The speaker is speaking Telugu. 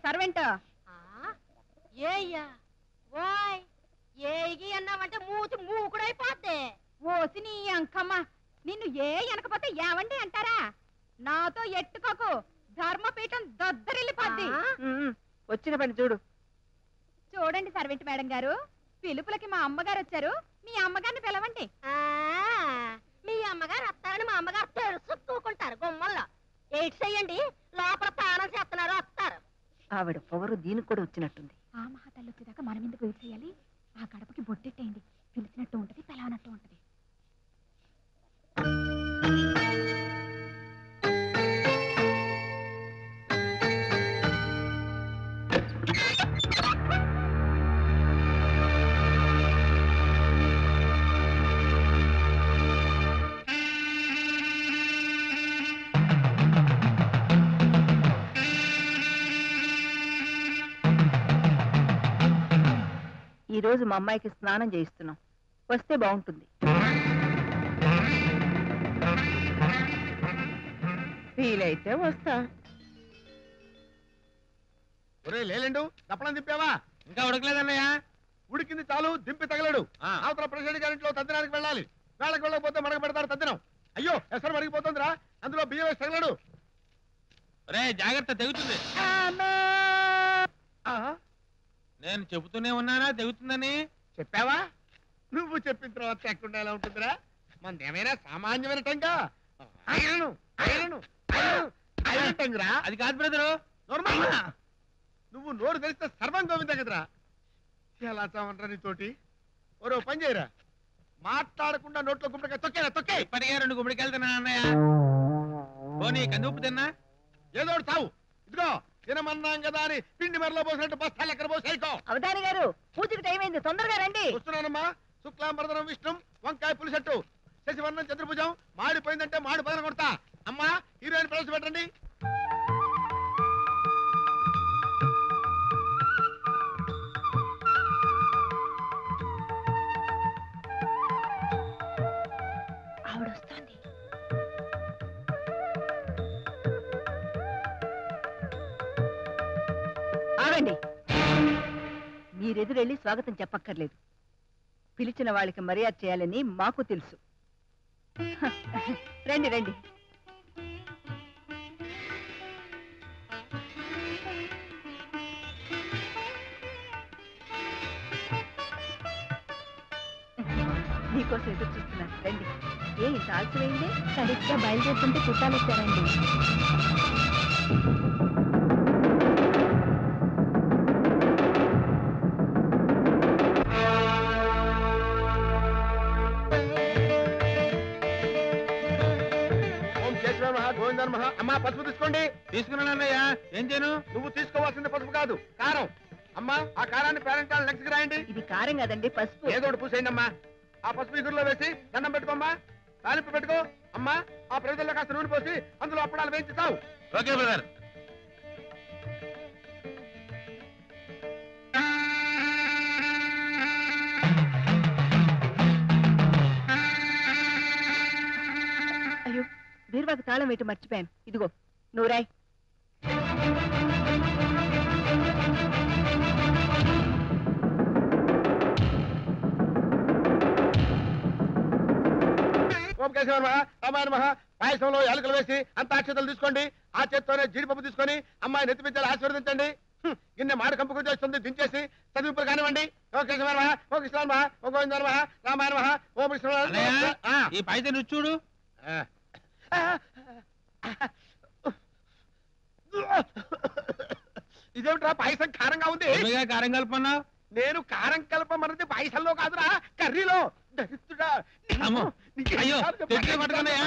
సర్వెంట్ ఏయ్యా ఓయ్ ఏగి అన్నావంటే మూతి మూకుడైపోద్ది. ఓసి నీ అంకమ్మ, నిన్ను ఏ అనకపోతే ఏవండి అంటారా? నాతో ఎట్టుకోకు, ధర్మపీఠం దద్దరిల్లిపోద్ది. వచ్చిన పని చూడు. చూడండి సర్వెంట్ మేడం గారు, పిలుపులకి మా అమ్మగారు వచ్చారు, మీ అమ్మగారిని పిలవండి. మీ అమ్మగారు వస్తారని మా అమ్మగారు తెలుసుకుంటారు గుమ్మల్లో. ఎయిట్ చెయ్యండి, లోపల ప్రాణం చేస్తున్నారు వస్తారు. ఆవిడ పొగరు దీనికి కూడా వచ్చినట్టుంది. ఆ మహాతల్లి వచ్చేదాకా మనం ఎందుకు వెయిట్ చేయాలి? ఆ గడపకి బొట్టెట్టేయండి, పిలిచినట్టు ఉంటది, పిలవనట్టు ఉంటది. ఈ రోజు మా అమ్మాయికి స్నానం చేయిస్తున్నాం, వస్తే బాగుంటుంది. వీలైతే వస్తా. ఒరే లేలేండు, దప్పడం దింపావా? ఇంకా ఉడకలేదన్నయ్య. ఉడికింది చాలు, దింపి తగలడు. అవతల ప్రెసిడెంట్ గారింట్లో తద్దినానికి వెళ్ళాలి. వేళకు వెళ్ళకపోతే మనకు పెడతారు తద్దినం. అయ్యో ఎసరు మరిగిపోతుందిరా, అందులో బియ్యం వేసి తగలడు. రే జాగ్రత్త, తెగుతుంది. నేను చెబుతూనే ఉన్నానా తెగుతుందని. చెప్పావా? నువ్వు చెప్పిన తర్వాత ఎక్కడ ఎలా ఉంటుందిరా? మనదేమైనా సామాన్యమైన టంగా? అది కాదు బ్రదరు. నువ్వు నోరు తెరిస్తే సర్వం గోవింద కదరా. ఎలా చావంటరా నీతోటి? ఓరో పని చేయరా, మాట్లాడకుండా నోట్లో గుమ్మడికాయ తొక్కేరా, తొక్కే. ఇప్పటికే 2 గుమ్మడికి వెళ్తున్నా అన్నయ్య. పోనీ కందుపు తిన్నా? ఏదో ఒకటి తావు. ఇదిగో తినమన్నాం కదా అని పిండి మరలో పోసినట్టు బస్తాలు ఎక్కడ పోసాయికో. అవధాని గారు, పూజకి టైం అయింది, తొందరగా రండి. వస్తున్నానమ్మా. శుక్లాంబరదనం విష్ణు, వంకాయ పులిసెట్టు, శశివర్ణం చతుర్భుజం. మాడిపోయిందంటే మాడి పదన కొడతా. అమ్మా హీరోయిన్ ప్రవేశపెట్టండి. ఆవిడొస్తోంది. ఆగండి. మీరెదురెళ్ళి స్వాగతం చెప్పక్కర్లేదు. పిలిచిన వాళ్ళకి మర్యాద చేయాలని మాకు తెలుసు. రండి రండి. మీకోసం ఎదురు చూస్తున్నారు, రండి. ఏ ఇంత ఆలస్యమైంది? సరిగ్గా బయలుదేరుతుంటే చుట్టాలు వచ్చారండి. అమ్మా పసుపు తీసుకోండి. తీసుకున్నాను అన్నయ్య. ఏం చేయను? నువ్వు తీసుకోవాల్సింది పసుపు కాదు, కారం. అమ్మా ఆ కారాన్ని పేరెంట్ నెక్స్ట్ రాయండి. ఇది కారం కాదండి, పసుపు. ఏదో ఒకటి పూసేయండి అమ్మా. ఆ పసుపు ఇగురులో వేసి దండం పెట్టుకోమ్మా. తాలింపు పెట్టుకో అమ్మా. ఆ ప్రజల్లో కాస్త నూనె పోసి అందులో అప్పడాలు వేయించుతావు. Okay brother. అయ్యో, బీరువాకి తాళం వేయటం మర్చిపోయాను. ఇదిగో నువ్వు రాయ్. ఓం కేశవ నమః, రామాయ నమః. పాయసంలో యాలకులు వేసి అంత అక్షతలు తీసుకోండి. ఆ చేత్తోనే జీడిపప్పు తీసుకొని అమ్మాయి నెత్తిపించాలి, ఆశీర్వదించండి. గిన్నె మాడి కంపుకు చేస్తుంది, దించేసి చదివింపులు కానివ్వండి. ఓ కేశవ నమః, ఓ కృష్ణ నమః, ఓ గోవింద నమః, రామాయ నమః, ఓం కృష్ణ. ఈ పాయసం రుచి చూడు. ఇదేమిట్రా పాయసం కారంగా ఉంది? కారం కలుపుకున్నావు. నేను కారం కలపమన్నది పాయసంలో కాదురా, కర్రీలో. దరిద్రుడా. అయ్యో, తెచ్చుకోమంటున్నాయా?